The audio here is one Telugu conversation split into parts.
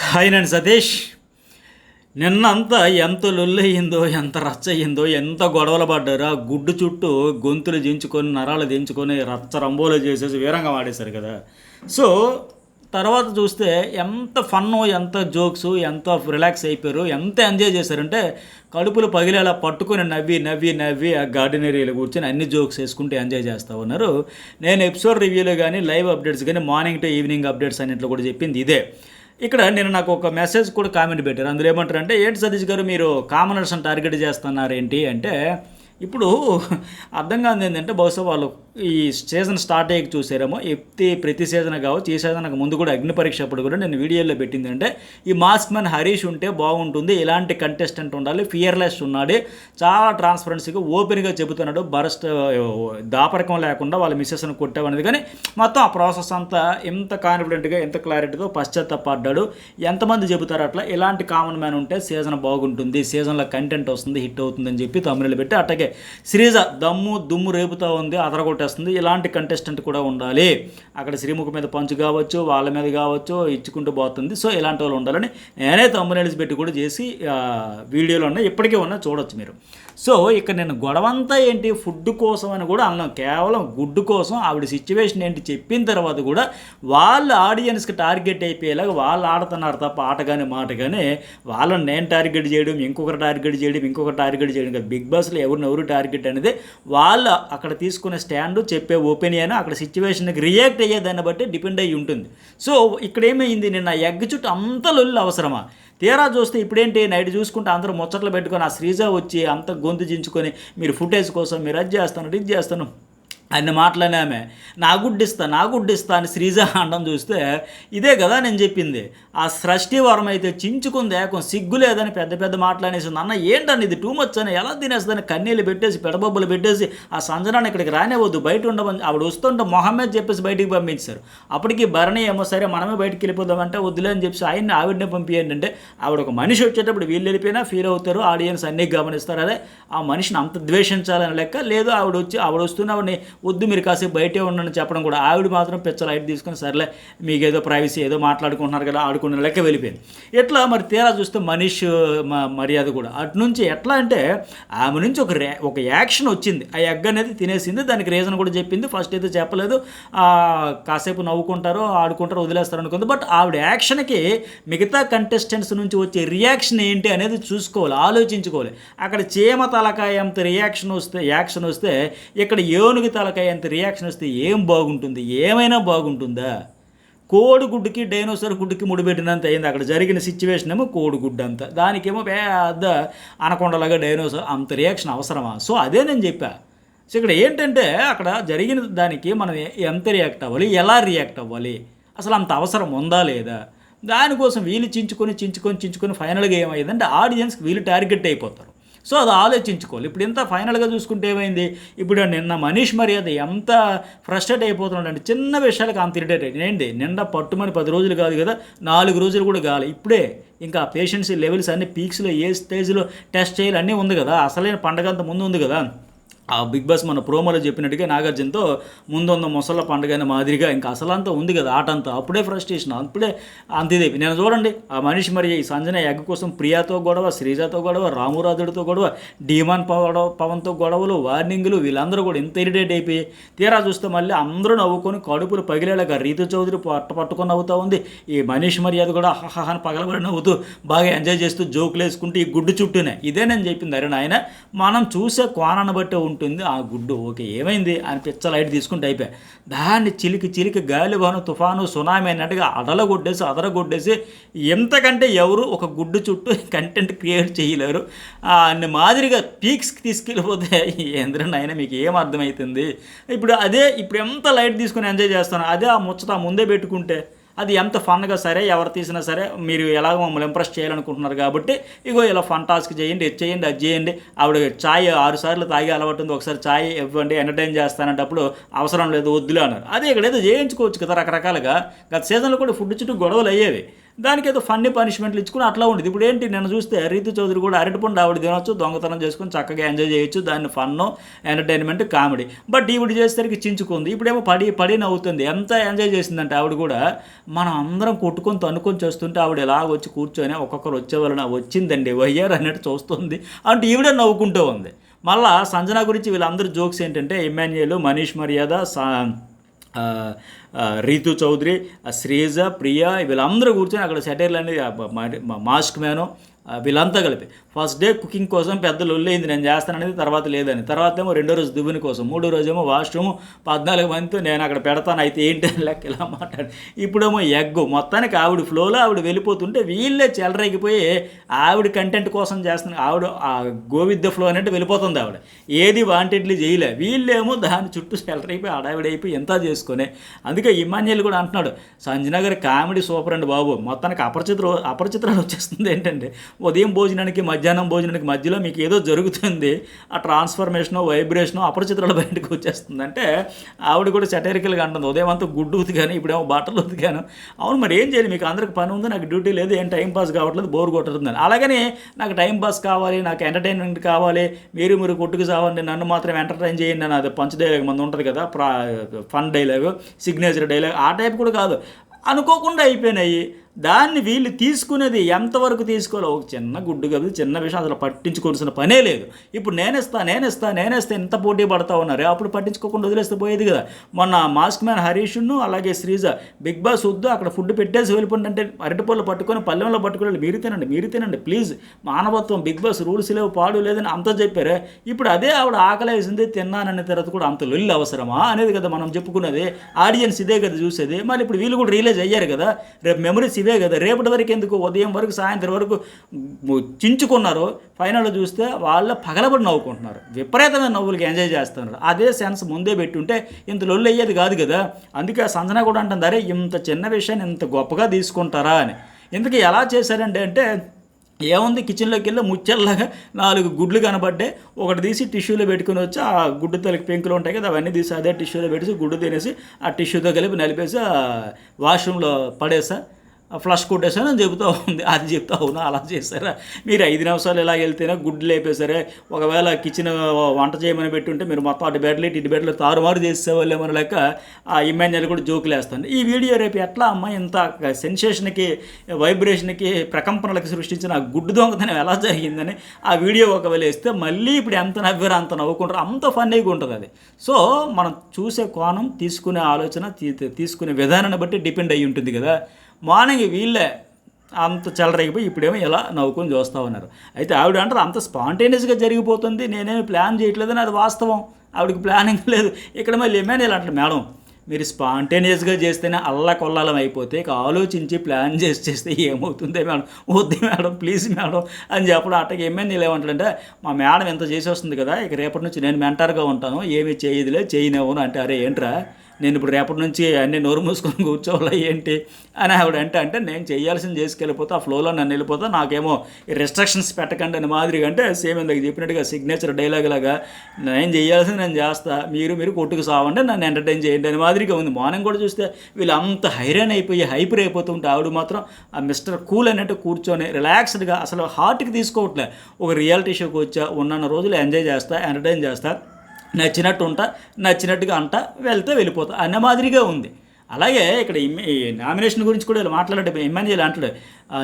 హాయ్ నేను సతీష్. నిన్నంతా ఎంత లొల్లయిందో, ఎంత రచ్చయిందో, ఎంత గొడవలు పడ్డారో, ఆ గుడ్డు చుట్టూ గొంతులు దించుకొని, నరాలు దించుకొని, రచ్చ రంబోలో చేసేసి వీరంగా వాడేశారు కదా. సో, తర్వాత చూస్తే ఎంత ఫన్ను, ఎంత జోక్స్, ఎంత రిలాక్స్ అయిపోయారు, ఎంత ఎంజాయ్ చేశారంటే కడుపులు పగిలేలా పట్టుకొని నవ్వి నవ్వి నవ్వి ఆ గార్డెన్ ఏరియాలో కూర్చొని అన్ని జోక్స్ వేసుకుంటూ ఎంజాయ్ చేస్తూ ఉన్నారు. నేను ఎపిసోడ్ రివ్యూలో కానీ, లైవ్ అప్డేట్స్ కానీ, మార్నింగ్ టు ఈవినింగ్ అప్డేట్స్ అన్నింటిలో కూడా చెప్పింది ఇదే. ఇక్కడ నేను నాకు ఒక మెసేజ్ కూడా కామెంట్ పెట్టారు. అందులో ఏమంటారంటే, ఏంటి సతీష్ గారు మీరు కామనర్స్ని టార్గెట్ చేస్తున్నారేంటి అంటే, ఇప్పుడు అర్థం కాదు ఏంటంటే, బహుశా వాళ్ళు ఈ సీజన్ స్టార్ట్ అయ్యి చూసారేమో. ప్రతి సీజన్ కావచ్చు, ఈ సీజన్కి ముందు కూడా అగ్ని పరీక్ష అప్పుడు కూడా నేను వీడియోలో పెట్టింది అంటే, ఈ మాస్క్ మ్యాన్ హరీష్ ఉంటే బాగుంటుంది, ఇలాంటి కంటెస్టెంట్ ఉండాలి, ఫియర్లెస్ ఉన్నాడు, చాలా ట్రాన్స్పరెన్సీగా ఓపెన్గా చెబుతున్నాడు, బరస్ట్ దాపరికం లేకుండా వాళ్ళ మిస్సెస్ని కొట్టామనేది. కానీ మొత్తం ఆ ప్రాసెస్ అంతా ఎంత కాన్ఫిడెంట్గా, ఎంత క్లారిటీతో పశ్చాత్తాపడ్డాడు. ఎంతమంది చెబుతారు అట్లా, ఇలాంటి కామన్ మ్యాన్ ఉంటే సీజన్ బాగుంటుంది, సీజన్లో కంటెంట్ వస్తుంది, హిట్ అవుతుందని చెప్పి తమిళలో పెట్టి, అట్టగే శ్రీజ దమ్ము దుమ్ము రేపుతూ ఉంది, అదరగొట్టేస్తుంది, ఇలాంటి కంటెస్టెంట్ కూడా ఉండాలి. అక్కడ శ్రీముఖ మీద పంచు కావచ్చు, వాళ్ళ మీద కావచ్చు, ఇచ్చుకుంటూ పోతుంది. సో ఇలాంటి వాళ్ళు ఉండాలని నేనే తమ్మునేల్స్ పెట్టి కూడా చేసి వీడియోలో ఉన్నాయి, ఇప్పటికీ ఉన్నా చూడొచ్చు మీరు. సో ఇక్కడ నేను గొడవంతా ఏంటి, ఫుడ్ కోసం అని కూడా అన్నాం, కేవలం గుడ్డు కోసం. ఆవిడ సిచ్యువేషన్ ఏంటి చెప్పిన తర్వాత కూడా వాళ్ళ ఆడియన్స్కి టార్గెట్ అయిపోయేలాగా వాళ్ళు ఆడుతున్నారు తప్ప, ఆట కానీ మాట కానీ వాళ్ళని నేను టార్గెట్ చేయడం, ఇంకొకరు టార్గెట్ చేయడం, ఇంకొకరు టార్గెట్ చేయడం కదా. బిగ్ బాస్లో ఎవరు టార్గెట్ అనేది వాళ్ళు అక్కడ తీసుకునే స్టాండు, చెప్పే ఒపీనియన్, అక్కడ సిచ్యువేషన్కి రియాక్ట్ అయ్యేదాన్ని బట్టి డిపెండ్ అయ్యి ఉంటుంది. సో ఇక్కడ ఏమైంది, నిన్న ఎగ్ చుట్టూ అంత లొల్లు అవసరమా? తీరా చూస్తే ఇప్పుడేంటి, నైట్ చూసుకుంటే అందరూ ముచ్చట్లు పెట్టుకొని ఆ శ్రీజ వచ్చి అంత గొంతు జించుకొని, మీరు ఫుటేజ్ కోసం మీరు అది చేస్తాను ఇది చేస్తాను అన్ని మాటలనే ఆమె నా గుడ్డిస్తా అని శ్రీజ అనడం చూస్తే ఇదే కదా నేను చెప్పింది. ఆ సృష్టి వరం అయితే చించుకుంది, ఏకం సిగ్గు లేదని పెద్ద పెద్ద మాటలనేసింది. అన్న ఏంటని ఇది టూ మచ్ అని, ఎలా తినేస్తుందని కన్నీళ్ళు పెట్టేసి పెడబొబ్బలు పెట్టేసి ఆ సంజనాన్ని ఇక్కడికి రానివ్వద్దు, బయట ఉండమని ఆవిడ వస్తుంటే మొహమ్మద్ చెప్పేసి బయటికి పంపించారు. అప్పటికి భరణి ఏమో సరే మనమే బయటికి వెళ్ళిపోదామంటే వద్దులే అని చెప్పి ఆయన్ని ఆవిడనే పంపించండి అంటే, ఆవిడ ఒక మనిషి వచ్చేటప్పుడు వీళ్ళు వెళ్ళిపోయినా ఫీల్ అవుతారు, ఆడియన్స్ అన్నీ గమనిస్తారు. అదే ఆ మనిషిని అంత ద్వేషించాలని లెక్క లేదు. ఆవిడ వస్తున్న ఆవిడని వద్దు మీరు కాసేపు బయటే ఉండని చెప్పడం కూడా, ఆవిడ మాత్రం పిచ్చ లైట్ తీసుకొని సర్లే మీకు ఏదో ప్రైవసీ ఏదో మాట్లాడుకుంటున్నారు కదా ఆడుకునే లెక్క వెళ్ళిపోయింది. ఎట్లా మరి తీరా చూస్తే మనీష్ మర్యాద కూడా అటు నుంచి ఎట్లా అంటే, ఆమె నుంచి ఒక యాక్షన్ వచ్చింది, ఆ ఎగ్ అనేది తినేసింది. దానికి రీజన్ కూడా చెప్పింది. ఫస్ట్ అయితే చెప్పలేదు, కాసేపు నవ్వుకుంటారు, ఆడుకుంటారు, వదిలేస్తారు అనుకుంది. బట్ ఆవిడ యాక్షన్కి మిగతా కంటెస్టెంట్స్ నుంచి వచ్చే రియాక్షన్ ఏంటి అనేది చూసుకోవాలి, ఆలోచించుకోవాలి. అక్కడ చీమ తలకాయ అంత యాక్షన్ వస్తే ఇక్కడ ఏనుగు తలకాయ అంత రియాక్షన్ వస్తే ఏం బాగుంటుంది? ఏమైనా బాగుంటుందా? కోడిగుడ్డుకి డైనోసార్ గుడ్డుకి ముడిపెట్టినంత అయింది అక్కడ జరిగిన సిచ్యువేషన్. ఏమో కోడిగుడ్డు అంత, దానికేమో పెద్ద అనకొండలాగా డైనోసార్, అంత రియాక్షన్ అవసరమా? సో అదే నేను చెప్పా. సో ఇక్కడ ఏంటంటే, అక్కడ జరిగిన దానికి మనం ఎంత రియాక్ట్ అవ్వాలి, ఎలా రియాక్ట్ అవ్వాలి, అసలు అంత అవసరం ఉందా లేదా? దానికోసం వీళ్ళు చించుకొని ఫైనల్గా ఏమైందంటే ఆడియన్స్కి వీళ్ళు టార్గెట్ అయిపోతారు. సో అది ఆలోచించుకోవాలి. ఇప్పుడు ఎంత ఫైనల్గా చూసుకుంటే ఏమైంది, ఇప్పుడు నిన్న మనీష్ మర్యాద ఎంత ఫ్రస్ట్రేట్ అయిపోతున్నాడు అంటే, చిన్న విషయాలకు అంత ఇరిటేట్ ఏంటి, నిండా పట్టుమని 10 రోజులు కాదు కదా, 4 రోజులు కూడా కాదు. ఇప్పుడే ఇంకా పేషెన్సీ లెవెల్స్ అన్ని పీక్స్లో, ఏ స్టేజ్లో టెస్ట్ చేయాలి అన్నీ ఉంది కదా. అసలైన పండగ అంత ముందు ఉంది కదా. ఆ బిగ్ బాస్ మన ప్రోమోలో చెప్పినట్టుగా నాగార్జునతో ముందు ఉన్న ముసళ్ళ పండుగ అయిన మాదిరిగా ఇంకా అసలంతా ఉంది కదా ఆట అంతా. అప్పుడే ఫ్రస్ట్రేషన్, అప్పుడే అంతేదేవి. నేను చూడండి ఆ మనిషి మరి ఈ సంజన ఎగ్ కోసం ప్రియాతో గొడవ, శ్రీజాతో గొడవ, రామురాజుడితో గొడవ, డీమాన్ పవన్తో గొడవలు, వార్నింగ్లు, వీళ్ళందరూ కూడా ఇంత ఇరిటేట్ అయిపోయి తీరా చూస్తే మళ్ళీ అందరూ నవ్వుకొని కడుపులు పగిలేలాగా రీతు చౌదరి పట్టుకొని నవ్వుతూ ఉంది. ఈ మనీష్ మర్యాద కూడా హహని పగలబడి నవ్వుతూ బాగా ఎంజాయ్ చేస్తూ జోకులు వేసుకుంటూ ఈ గుడ్డు చుట్టూనే. ఇదే నేను చెప్పింది. అరే నాయన, మనం చూసే కోణాన్ని బట్టే ఉంటుంది ఆ గుడ్డు. ఓకే ఏమైంది అని పిచ్చ లైట్ తీసుకుంటే అయిపోయా. దాన్ని చిలికి గాలివాను, తుఫాను, సునామీ అన్నట్టుగా అదరగొట్టేసి ఎంతకంటే ఎవరు ఒక గుడ్డు చుట్టూ కంటెంట్ క్రియేట్ చేయలేరు. అన్ని మాదిరిగా పీక్స్కి తీసుకెళ్ళిపోతే ఏంద్రన్న అయినా మీకు ఏం అర్థమవుతుంది? ఇప్పుడు ఎంత లైట్ తీసుకుని ఎంజాయ్ చేస్తాను, అదే ఆ ముచ్చట ముందే పెట్టుకుంటే అది ఎంత ఫన్గా సరే, ఎవరు తీసినా సరే మీరు ఎలాగో మమ్మల్ని ఇంప్రెస్ చేయాలనుకుంటున్నారు కాబట్టి ఇగో ఇలా ఫన్ టాస్క్ చేయండి, ఇది చేయండి, అది చేయండి. ఆవిడ ఛాయ్ 6 సార్లు తాగి అలవాటు ఉంది, ఒకసారి ఛాయ్ ఇవ్వండి ఎంటర్టైన్ చేస్తానంటప్పుడు అవసరం లేదు వద్దులే అన్నారు. అదే ఇక్కడ ఏదో చేయించుకోవచ్చు కదా రకరకాలుగా. గత సీజన్లో కూడా ఫుడ్ చుట్టూ గొడవలు అయ్యేవి. దానికి ఏదో ఫన్నీ పనిష్మెంట్లు ఇచ్చుకుని అట్లా ఉండేది. ఇప్పుడు ఏంటి నేను చూస్తే రీతు చౌదరి కూడా అరటిపండు ఆవిడ తినొచ్చు, దొంగతనం చేసుకుని చక్కగా ఎంజాయ్ చేయొచ్చు, దాన్ని ఫన్ ఎంటర్టైన్మెంట్ కామెడీ. బట్ ఈవిడ చేసేసరికి చించుకుంది, ఇప్పుడేమో పడి నవ్వుతుంది. ఎంత ఎంజాయ్ చేసిందంటే ఆవిడ కూడా మనం అందరం కొట్టుకొని తన్నుకొని చేస్తుంటే ఆవిడ ఎలా వచ్చి కూర్చొని ఒక్కొక్కరు వచ్చేవాళ్ళని వచ్చిందండి వయ్యారు అన్నట్టు చూస్తుంది అంటే ఈవిడే నవ్వుకుంటూ ఉంది. మళ్ళా సంజన గురించి వీళ్ళందరూ జోక్స్ ఏంటంటే ఇమ్మాన్యుయల్, మనీష్ మర్యాద, రీతు చౌదరి, శ్రీజ, ప్రియా వీళ్ళందరూ కూర్చొని అక్కడ సెటైర్లు అనేది మాస్క్ మ్యాను వీళ్ళంతా కలిపి ఫస్ట్ డే కుకింగ్ కోసం పెద్ద లొల్లైంది, నేను చేస్తాననేది, తర్వాత లేదని, తర్వాత ఏమో రెండో రోజు దువ్వుని కోసం, మూడో రోజేమో వాష్రూమ్ 14 మందితో నేను అక్కడ పెడతాను అయితే ఏంటి లెక్క ఇలా మాట్లాడి, ఇప్పుడేమో ఎగ్గు మొత్తానికి ఆవిడ ఫ్లోలో ఆవిడ వెళ్ళిపోతుంటే వీళ్ళే చెలరేగిపోయి ఆవిడ కంటెంట్ కోసం చేస్తున్న ఆవిడ గోవిద్ద ఫ్లో అన్నట్టు వెళ్ళిపోతుంది. ఆవిడ ఏది వాంటెడ్లీ చేయలే, వీళ్ళేమో దాని చుట్టూ చెలరైపోయి ఆడావిడైపోయి ఎంత చేసుకునే. అందుకే ఇమాన్యుయల్ కూడా అంటున్నాడు సంజన గారి కామెడీ సూపర్ అండి బాబు, మొత్తానికి అపరిచిత్రాలు వచ్చేస్తుంది. ఏంటంటే ఉదయం భోజనానికి మధ్యాహ్నం భోజనానికి మధ్యలో మీకు ఏదో జరుగుతుంది, ఆ ట్రాన్స్ఫర్మేషను వైబ్రేషను అపరిచిత్రాలు బయటకు వచ్చేస్తుంది. అంటే ఆవిడ కూడా సెటైరికల్గా అంటుంది ఉదయం అంతా గుడ్డు ఉతికాను, ఇప్పుడేమో బట్టలు ఉతికాను. అవును మరి ఏం చేయాలి, మీకు అందరికి పని ఉంది, నాకు డ్యూటీ లేదు, ఏం టైం పాస్ కావట్లేదు, బోర్ కొట్టుతుందని. అలాగని నాకు టైం పాస్ కావాలి, నాకు ఎంటర్టైన్మెంట్ కావాలి, మీరు కొట్టుకు సావండి, నన్ను మాత్రం ఎంటర్టైన్ చేయండి అని అది పంచ్ డైలాగ్ మంది ఉంటుంది కదా, ఫన్ డైలాగ్, సిగ్నేచర్ డైలాగ్, ఆ టైప్ కూడా కాదు, అనుకోకుండా అయిపోయినాయి. దాన్ని వీళ్ళు తీసుకునేది ఎంతవరకు తీసుకోవాలో ఒక చిన్న గుడ్డు కదా, చిన్న విషయం అసలు పట్టించుకోవాల్సిన పనే లేదు. ఇప్పుడు నేనేస్తే ఎంత పోటీ పడతా ఉన్నారు, అప్పుడు పట్టించుకోకుండా వదిలేస్తే పోయేది కదా. మొన్న మాస్క్ మ్యాన్ హరీష్ను అలాగే శ్రీజ బిగ్ బాస్ వద్దు అక్కడ ఫుడ్ పెట్టేసి వెళ్ళిపోండి అంటే అరటిపళ్ళు పట్టుకొని పల్లెంలో పట్టుకోవాలి, మీరు తినండి ప్లీజ్, మానవత్వం, బిగ్ బాస్ రూల్స్ లేవు, పాడు లేదని అంత చెప్పారే. ఇప్పుడు అదే ఆవిడ ఆకలేసింది తిన్నాననే తర్వాత కూడా అంత లొల్లి అవసరమా అనేది కదా మనం చెప్పుకున్నది. ఆడియన్స్ ఇదే కదా చూసేది. మళ్ళీ ఇప్పుడు వీళ్ళు కూడా రియలైజ్ అయ్యారు కదా, రేపు మెమరీస్ ఇవే కదా, రేపటి వరకు ఎందుకు, ఉదయం వరకు సాయంత్రం వరకు చించుకున్నారు, ఫైనల్లో చూస్తే వాళ్ళ పగలబడి నవ్వుకుంటున్నారు, విపరీతమైన నవ్వులకి ఎంజాయ్ చేస్తున్నారు. అదే సెన్స్ ముందే పెట్టుంటే ఇంత లొల్లి అయ్యేది కాదు కదా. అందుకే సంజన కూడా అంటుంది అరే ఇంత చిన్న విషయాన్ని ఇంత గొప్పగా తీసుకుంటారా అని. ఇంతకీ ఎలా చేశారంటే ఏముంది, కిచెన్లోకి వెళ్ళి ముచ్చల్లాగా 4 గుడ్లు కనబడ్డాయి, ఒకటి తీసి టిష్యూలో పెట్టుకుని వచ్చి ఆ గుడ్డు తలకి పెంకులు ఉంటాయి కదా అవన్నీ తీసి అదే టిష్యూలో పెట్టేసి గుడ్డు తినేసి ఆ టిష్యూతో కలిపి నలిపేసి వాష్రూమ్లో పడేసా, ఫ్లష్ కొట్టేసాను అని చెబుతూ ఉంది. అది చెప్తా అవునా అలా చేశారా మీరు, 5 నిమిషాలు ఇలా వెళ్తేనే గుడ్లు లేపేశారే, ఒకవేళ కిచెన్ వంట చేయమని పెట్టుంటే మీరు మొత్తం అటు బెడ్లు తారుమారు చేసేవాళ్ళేమని లెక్క ఆ ఇమాన్యుయల్ కూడా జోకులు వేస్తాను. ఈ వీడియో రేపు ఎట్లా అమ్మ ఇంత సెన్సేషన్కి, వైబ్రేషన్కి, ప్రకంపనలకు సృష్టించిన ఆ గుడ్డు దొంగతనం ఎలా జరిగిందని ఆ వీడియో ఒకవేళ వేస్తే మళ్ళీ ఇప్పుడు ఎంత నవ్వారో అంత నవ్వుకుంటారు, అంత ఫన్నీగా ఉంటుంది అది. సో మనం చూసే కోణం, తీసుకునే ఆలోచన, తీసుకునే విధానాన్ని బట్టి డిపెండ్ అయ్యి ఉంటుంది కదా. మార్నింగ్ వీళ్ళే అంత చెలరైపోయి ఇప్పుడేమో ఇలా నవ్వుకొని చూస్తూ ఉన్నారు. అయితే ఆవిడ అంటారు అంత స్పాంటేనియస్గా జరిగిపోతుంది, నేనేమి ప్లాన్ చేయట్లేదని, అది వాస్తవం, ఆవిడకి ప్లానింగ్ లేదు. ఇక్కడ మళ్ళీ ఏమైనా అంటారు మేడం మీరు స్పాంటేనియస్గా చేస్తేనే అల్లకొల్లాలం అయిపోతే ఇక ఆలోచించి ప్లాన్ చేస్తే ఏమవుతుందే మేడం, వద్దు మేడం ప్లీజ్ మేడం అని చెప్పడం. అట్టకి ఏమైనా ఏమంటాడంటే మా మేడం ఎంత చేసి వస్తుంది కదా, ఇక రేపటి నుంచి నేను మెంటర్గా ఉంటాను, ఏమీ చేయనివ్వను అంటే అరే ఏంట్రా నేను ఇప్పుడు రేపటి నుంచి అన్నీ నోరు మూసుకొని కూర్చోవాలా ఏంటి అని ఆవిడ అంటే నేను చేయాల్సింది చేసుకెళ్ళిపోతే ఆ ఫ్లోలో నన్ను వెళ్ళిపోతా, నాకేమో రెస్ట్రిక్షన్స్ పెట్టకండి అని మాదిరిగా. అంటే సేమ్ ఇందాక చెప్పినట్టుగా సిగ్నేచర్ డైలాగ్ లాగా నేను చేయాల్సింది నేను చేస్తా, మీరు కొట్టుకు సావండి, నన్ను ఎంటర్టైన్ చేయండి అని మాదిరిగా ఉంది. మార్నింగ్ కూడా చూస్తే వీళ్ళు అంత హైరాన్ అయిపోయి హైపర్ అయిపోతుంటే ఆవిడ మాత్రం ఆ మిస్టర్ కూల్ అన్నట్టు కూర్చొని రిలాక్స్డ్గా అసలు హార్ట్కి తీసుకోవట్లే. ఒక రియాలిటీ షోకి వచ్చా ఉన్న రోజులు ఎంజాయ్ చేస్తా, ఎంటర్టైన్ చేస్తా, నచ్చినట్టు ఉంటా, నచ్చినట్టుగా అంటా, వెళ్ళిపోతా అన్న మాదిరిగా ఉంది. అలాగే ఇక్కడ ఈ నామినేషన్ గురించి కూడా మాట్లాడే ఇమాన్యుయల్ అంటాడు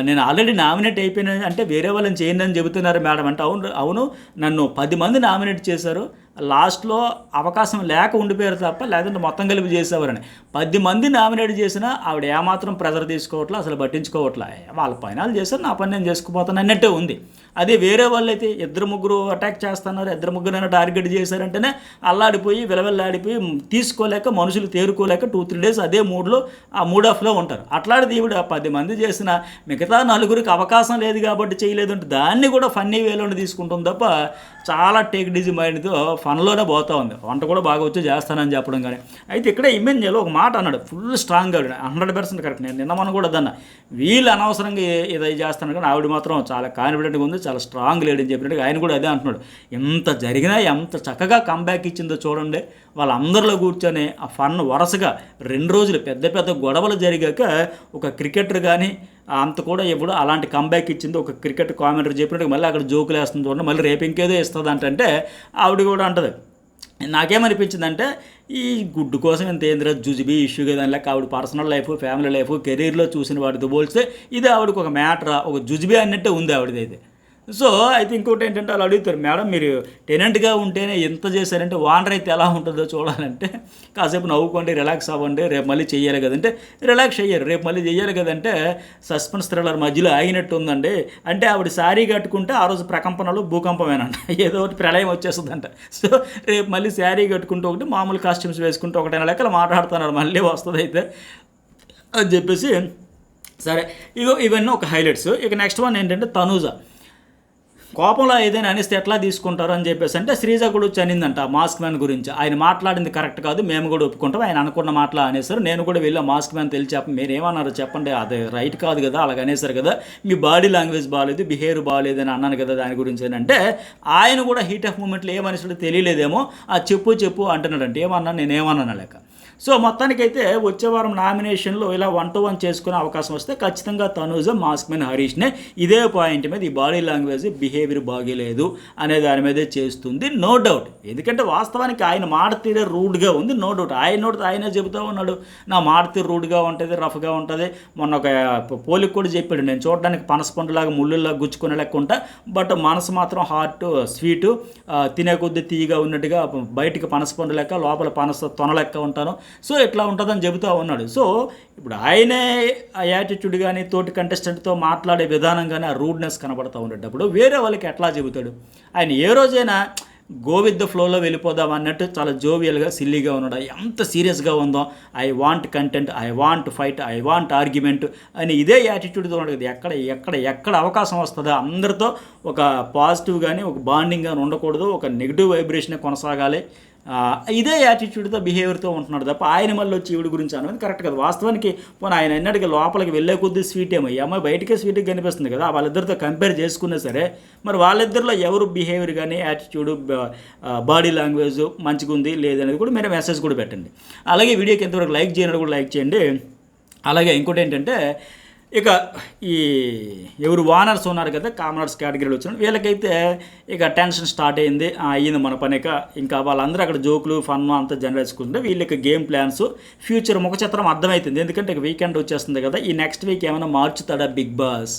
నేను ఆల్రెడీ నామినేట్ అయిపోయినా అంటే వేరే వాళ్ళని చేయండి అని చెబుతున్నారు మేడం అంటే అవును నన్ను 10 మంది నామినేట్ చేశారు, లాస్ట్లో అవకాశం లేక ఉండిపోయారు తప్ప లేదంటే మొత్తం కలిపి చేసేవారని. 10 మంది నామినేట్ చేసినా ఆవిడ ఏమాత్రం ప్రెజర్ తీసుకోవట్లే, అసలు పట్టించుకోవట్లే, వాళ్ళ పైన చేశారు, నా పని నేను చేసుకుపోతాను అన్నట్టే ఉంది. అదే వేరే వాళ్ళు అయితే 2-3 అటాక్ చేస్తున్నారు, 2-3 టార్గెట్ చేశారంటేనే అల్లాడిపోయి విలవెల్లాడిపోయి తీసుకోలేక మనుషులు తేరుకోలేక 2-3 డేస్ అదే మూడ్లో ఆ మూడ్ ఆఫ్లో ఉంటారు. అట్లాంటిది ఈవిడ 10 మంది చేసిన మిగతా 4 అవకాశం లేదు కాబట్టి చేయలేదు అంటే దాన్ని కూడా ఫన్నీ వేలోనే తీసుకుంటుంది తప్ప చాలా టేక్ డిజీ మైండ్తో ఫన్లోనే పోతూ ఉంది. వంట కూడా బాగా వచ్చి చేస్తానని చెప్పడం కానీ. అయితే ఇక్కడ ఇమాన్యుయల్ ఒక మాట అన్నాడు ఫుల్ స్ట్రాంగ్గా, 100% కరెక్ట్. నేను నిన్న మనం కూడా దన్నా వీళ్ళు అనవసరంగా ఏదై చేస్తాను కానీ ఆవిడ మాత్రం చాలా కాన్ఫిడెంట్గా ఉంది, చాలా స్ట్రాంగ్ లేడని చెప్పినట్టుగా ఆయన కూడా అదే అంటున్నాడు. ఎంత జరిగినా ఎంత చక్కగా కంబ్యాక్ ఇచ్చిందో చూడండి. వాళ్ళందరిలో కూర్చొని ఆ ఫన్ వరుసగా 2 రోజులు పెద్ద గొడవలు జరిగాక ఒక క్రికెటర్ కానీ అంత కూడా ఇప్పుడు అలాంటి కంబ్యాక్ ఇచ్చింది. ఒక క్రికెట్ కామెంటరీ చెప్పినట్టు మళ్ళీ అక్కడ జోకులు వేస్తుంది చూడండి, మళ్ళీ రేపు ఇంకేదో ఇస్తుంది అంటే ఆవిడ కూడా అంటది. నాకేమనిపించిందంటే ఈ గుడ్డు కోసం ఇంత ఏందిరా జుజిబీ ఇష్యూ కదా లేక ఆవిడ పర్సనల్ లైఫ్, ఫ్యామిలీ లైఫ్, కెరీర్లో చూసిన వాటితో పోల్స్తే ఇది ఆవిడకి ఒక మ్యాటరా, ఒక జుజిబీ అన్నట్టే ఉంది ఆవిడదైతే. సో అయితే ఇంకోటి ఏంటంటే వాళ్ళు అడుగుతారు, మేడం మీరు టెనెంట్గా ఉంటేనే ఎంత చేశారంటే ఓనర్ అయితే ఎలా ఉంటుందో చూడాలంటే కాసేపు నవ్వుకోండి, రిలాక్స్ అవ్వండి, రేపు మళ్ళీ చెయ్యాలి కదంటే రిలాక్స్ అయ్యారు, రేపు మళ్ళీ చెయ్యాలి కదంటే సస్పెన్స్ థ్రిల్లర్ మధ్యలో ఆగినట్టు ఉందండి. అంటే ఆవిడ శారీ కట్టుకుంటే ఆ రోజు ప్రకంపనలు భూకంపమేనంట, ఏదో ఒకటి ప్రళయం వచ్చేస్తుందంట. సో రేపు మళ్ళీ శారీ కట్టుకుంటూ ఒకటి, మామూలు కాస్ట్యూమ్స్ వేసుకుంటూ ఒకటైనా లెక్కలు మాట్లాడుతున్నారు, మళ్ళీ వస్తుంది అయితే అని చెప్పేసి. సరే ఇవన్నీ ఒక హైలైట్స్. ఇక నెక్స్ట్ వన్ ఏంటంటే తనూజ కోపంలో ఏదైనా అనిస్తే ఎట్లా తీసుకుంటారు అని చెప్పేసి అంటే శ్రీజ కూడా వచ్చి అనిందంట మాస్క్ మ్యాన్ గురించి. ఆయన మాట్లాడింది కరెక్ట్ కాదు, మేము కూడా ఒప్పుకుంటాం, ఆయన అనుకున్న మాటలు అనేసారు. నేను కూడా వెళ్ళా మాస్క్ మ్యాన్ తెలిసి మీరు ఏమన్నారు చెప్పండి, అది రైట్ కాదు కదా, అలాగ అనేసారు కదా, మీ బాడీ లాంగ్వేజ్ బాగాలేదు, బిహేవియర్ బాగాలేదు అని అన్నాను కదా దాని గురించి అని అంటే ఆయన కూడా హీట్ ఆఫ్ మూమెంట్లో ఏమనిసాడో తెలియలేదేమో, ఆ చెప్పు అంటున్నాడంటే ఏమన్నా నేనేమన్నాను లేక. సో మొత్తానికైతే వచ్చే వారం నామినేషన్లో ఇలా 1-to-1 చేసుకునే అవకాశం వస్తే ఖచ్చితంగా తనూజ మాస్క్ మ్యాన్ హరీష్నే ఇదే పాయింట్ మీద ఈ బాడీ లాంగ్వేజ్ బిహేవియర్ బాగోలేదు అనే దాని మీదే చేస్తుంది, నో డౌట్. ఎందుకంటే వాస్తవానికి ఆయన మాట తీరే రూడ్గా ఉంది, నో డౌట్. ఆయనే చెబుతూ ఉన్నాడు, నా మాట తీరు రూడ్గా ఉంటుంది, రఫ్గా ఉంటుంది. మొన్న ఒక పోలికి కూడా చెప్పాడు, నేను చూడడానికి పనసపండులాగా ముళ్ళులాగా గుచ్చుకునే లెక్క ఉంటా, బట్ మనసు మాత్రం హార్ట్ స్వీటు, తినే కొద్ది తీయగా ఉన్నట్టుగా, బయటికి పనసపండు లెక్క లోపల పనస తొన లెక్క ఉంటాను. సో ఇట్లా ఉంటుందని చెబుతూ ఉన్నాడు. సో ఇప్పుడు ఆయనే ఆ యాటిట్యూడ్ కానీ తోటి కంటెస్టెంట్తో మాట్లాడే విధానం కానీ ఆ రూడ్నెస్ కనబడుతూ ఉండేటప్పుడు వేరే వాళ్ళకి ఎట్లా చెబుతాడు? ఆయన ఏ రోజైనా గో విత్ ద ఫ్లోలో వెళ్ళిపోదాం అన్నట్టు చాలా జోవియల్గా సిల్లీగా ఉన్నాడు. ఎంత సీరియస్గా ఉందో, I want content, I want fight, I want argument అని ఇదే యాటిట్యూడ్తో ఉండదు. ఎక్కడ అవకాశం వస్తుందో అందరితో ఒక పాజిటివ్ కానీ ఒక బాండింగ్ కానీ ఉండకూడదు, ఒక నెగిటివ్ వైబ్రేషన్ కొనసాగాలి, ఇదే యాటిట్యూడ్తో బిహేవియర్తో ఉంటున్నాడు తప్ప ఆయన మళ్ళీ వచ్చి ఈవిడ గురించి అనేది కరెక్ట్ కదా. వాస్తవానికి పోనీ ఆయన అన్నట్టుగా లోపలికి వెళ్ళే కొద్దీ స్వీట్ ఏమో, ఈ అమ్మాయి బయటకే స్వీట్గా కనిపిస్తుంది కదా, వాళ్ళిద్దరితో కంపేర్ చేసుకున్నా సరే మరి వాళ్ళిద్దరిలో ఎవరు బిహేవియర్ కానీ యాటిట్యూడ్ బాడీ లాంగ్వేజ్ మంచిగా ఉంది లేదనేది కూడా మీరు మెసేజ్ కూడా పెట్టండి. అలాగే వీడియోకి ఎంతవరకు లైక్ చేయని కూడా లైక్ చేయండి. అలాగే ఇంకోటి ఏంటంటే ఇక ఈ ఎవరు వానర్స్ ఉన్నారు కదా, కామనర్స్ కేటగిరీలో వచ్చిన వీళ్ళకైతే ఇక టెన్షన్ స్టార్ట్ అయింది మన పని. ఇంకా వాళ్ళందరూ అక్కడ జోకులు ఫన్ అంతా జనరేట్ చేసుకుంటే వీళ్ళకి గేమ్ ప్లాన్స్ ఫ్యూచర్ ముఖ చిత్రం అర్థమవుతుంది. ఎందుకంటే ఇక వీకెండ్ వచ్చేస్తుంది కదా, ఈ నెక్స్ట్ వీక్ ఏమైనా మార్చుతాడా బిగ్ బాస్?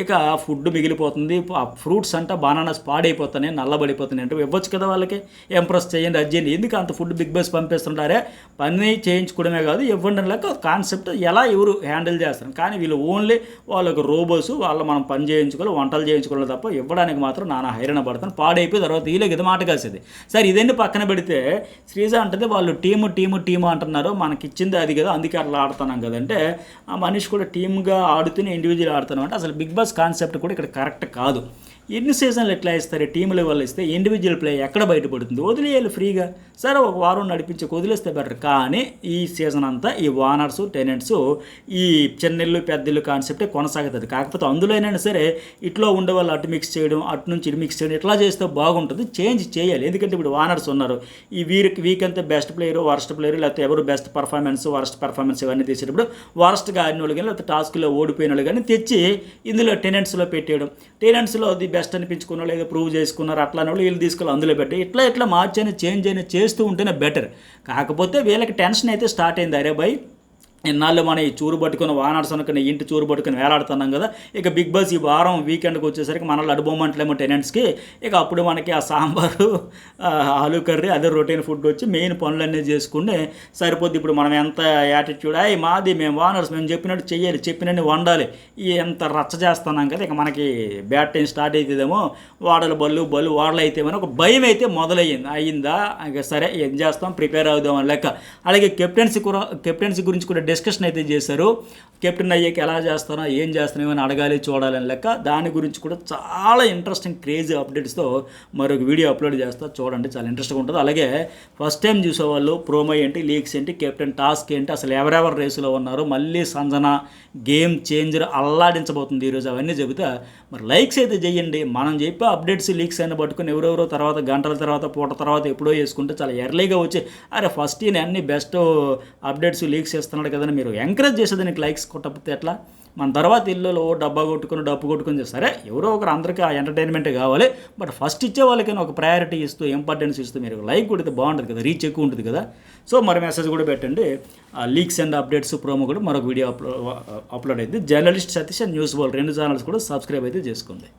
ఇక ఫుడ్ మిగిలిపోతుంది, ఆ ఫ్రూట్స్ అంట బనానాస్ పాడైపోతున్నాయి, నల్లబడిపోతున్నాయి అంటే ఇవ్వచ్చు కదా వాళ్ళకి, ఎంప్రెస్ చేయండి, అది చేయండి. ఎందుకు అంత ఫుడ్ బిగ్ బాస్ పంపిస్తుంటారే? పని చేయించుకోవడమే కాదు ఇవ్వండి లేక కాన్సెప్ట్ ఎలా ఎవరు హ్యాండిల్ చేస్తారు. కానీ వీళ్ళు ఓన్లీ వాళ్ళకు రోబోస్, వాళ్ళు మనం పని చేయించుకోవాలి, వంటలు చేయించుకోవాలి తప్ప ఇవ్వడానికి మాత్రం నానా హైరాణ పడతాను, పాడైపోయి తర్వాత వీళ్ళకి ఇది మాట కాసేది. సరే ఇదన్నీ పక్కన పెడితే శ్రీజ అంటది వాళ్ళు టీము అంటున్నారు, మనకి ఇచ్చింది అది కదా అందుకే అట్లా ఆడుతున్నాం కదంటే ఆ మనిషి కూడా టీమ్గా ఆడుతూనే ఇండివిజువల్ ఆడుతున్నాం అంటే అసలు బిగ్ బాస్ కాన్సెప్ట్ కూడా ఇక్కడ కరెక్ట్ కాదు. ఎన్ని సీజన్లు ఎట్లా ఇస్తారు? టీం లెవెల్ ఇస్తే ఇండివిజువల్ ప్లే ఎక్కడ బయటపడుతుంది? వదిలేయాలి ఫ్రీగా, సరే ఒక వారం నడిపించి వదిలేస్తే బెటర్. కానీ ఈ సీజన్ అంతా ఈ వానర్స్ టెనెంట్స్ ఈ చిన్నిళ్ళు పెద్దిళ్ళు కాన్సెప్టే కొనసాగుతుంది. కాకపోతే అందులోనైనా సరే ఇట్లా ఉండే వాళ్ళు అటు మిక్స్ చేయడం, అటు నుంచి ఇటు మిక్స్ చేయడం, ఇట్లా చేస్తే బాగుంటుంది. చేంజ్ చేయాలి. ఎందుకంటే ఇప్పుడు వానర్స్ ఉన్నారు, ఈ వీక్ అంతా బెస్ట్ ప్లేయర్, వర్స్ట్ ప్లేయర్, లేకపోతే ఎవరు బెస్ట్ పర్ఫార్మెన్స్ వర్స్ట్ పర్ఫార్మెన్స్ ఇవన్నీ తీసేటప్పుడు వర్స్ట్గా ఆడిన వాళ్ళు కానీ లేకపోతే టాస్క్లో ఓడిపోయిన వాళ్ళు కానీ తెచ్చి ఇందులో టెనెంట్స్లో పెట్టేయడం, టెనెంట్స్లో ది బెస్ట్ అనిపించుకున్నారు లేదా ప్రూవ్ చేసుకున్నారు అట్లా వాళ్ళు వీళ్ళు తీసుకెళ్ళి అందులో పెట్టి ఇట్లా మార్చని చేంజ్ అయినా చేస్తూ ఉంటేనే బెటర్. కాకపోతే వీళ్ళకి టెన్షన్ అయితే స్టార్ట్ అయింది. అరే బై ఇన్నాళ్ళు మనం ఈ చూరు పట్టుకుని వానర్స్ అనుకుని ఇంటి చూరు పట్టుకుని వేలాడుతున్నాం కదా, ఇక బిగ్ బాస్ ఈ వారం వీకెండ్కి వచ్చేసరికి మనల్ని అడుబొమ్మంటలేమో టెనెంట్స్కి. ఇక అప్పుడు మనకి ఆ సాంబారు ఆలు కర్రీ అదే రొటీన్ ఫుడ్ వచ్చి మెయిన్ పనులన్నీ చేసుకుని సరిపోద్ది. ఇప్పుడు మనం ఎంత యాటిట్యూడ్ మాది, మేము వానర్స్, మేము చెప్పినట్టు చెయ్యాలి, చెప్పినట్టు వండాలి, ఎంత రచ్చ చేస్తున్నాం కదా, ఇక మనకి బ్యాడ్ టైం స్టార్ట్ అవుతుందేమో, బళ్ళు వాడలు అయితేమో ఒక భయం అయితే అయిందా ఇక సరే ఏం చేస్తాం, ప్రిపేర్ అవుదామని లెక్క. అలాగే కెప్టెన్సీ గురించి కూడా డిస్కషన్ అయితే చేశారు. కెప్టెన్ అయ్యాక ఎలా చేస్తానో ఏం చేస్తానో అని అడగాలి చూడాలని లెక్క. దాని గురించి కూడా చాలా ఇంట్రెస్టింగ్ క్రేజీ అప్డేట్స్తో మరొక వీడియో అప్లోడ్ చేస్తా, చూడండి, చాలా ఇంట్రెస్ట్గా ఉంటుంది. అలాగే ఫస్ట్ టైం చూసేవాళ్ళు ప్రోమో ఏంటి, లీక్స్ ఏంటి, కెప్టెన్ టాస్క్ ఏంటి, అసలు ఎవరెవరు రేసులో ఉన్నారు, మళ్ళీ సంజన గేమ్ చేంజర్ అల్లాడించబోతుంది ఈరోజు, అవన్నీ చెబుతా. మరి లైక్స్ అయితే చేయండి. మనం చెప్పే అప్డేట్స్ లీక్స్ అయినా పట్టుకుని ఎవరెవరో తర్వాత గంటల తర్వాత పూట తర్వాత ఎప్పుడో వేసుకుంటే చాలా ఎర్లీగా వచ్చి అరే ఫస్ట్ ఈయన అన్ని బెస్ట్ అప్డేట్స్ లీక్స్ ఇస్తున్నాడు కదా కదని మీరు ఎంకరేజ్ చేసేదానికి లైక్స్ కొట్టకపోతే ఎట్లా? మన తర్వాత ఇళ్ళలో డబ్బు కొట్టుకొని చేస్తారే, ఎవరో ఒకరు అందరికీ ఆ ఎంటర్టైన్మెంటే కావాలి. బట్ ఫస్ట్ ఇచ్చే వాళ్ళకైనా ఒక ప్రయారిటీ ఇస్తూ ఇంపార్టెన్స్ ఇస్తూ మీరు లైక్ కొడితే బాగుంటుంది కదా, రీచ్ ఎక్కువ ఉంటుంది కదా. సో మరి మెసేజ్ కూడా పెట్టండి. లీక్స్ అండ్ అప్డేట్స్ ప్రోమో కూడా మరొక వీడియో అప్లోడ్ అయింది. Journalist Satish and news world 2 channels కూడా సబ్స్క్రైబ్ అయితే చేసుకోండి.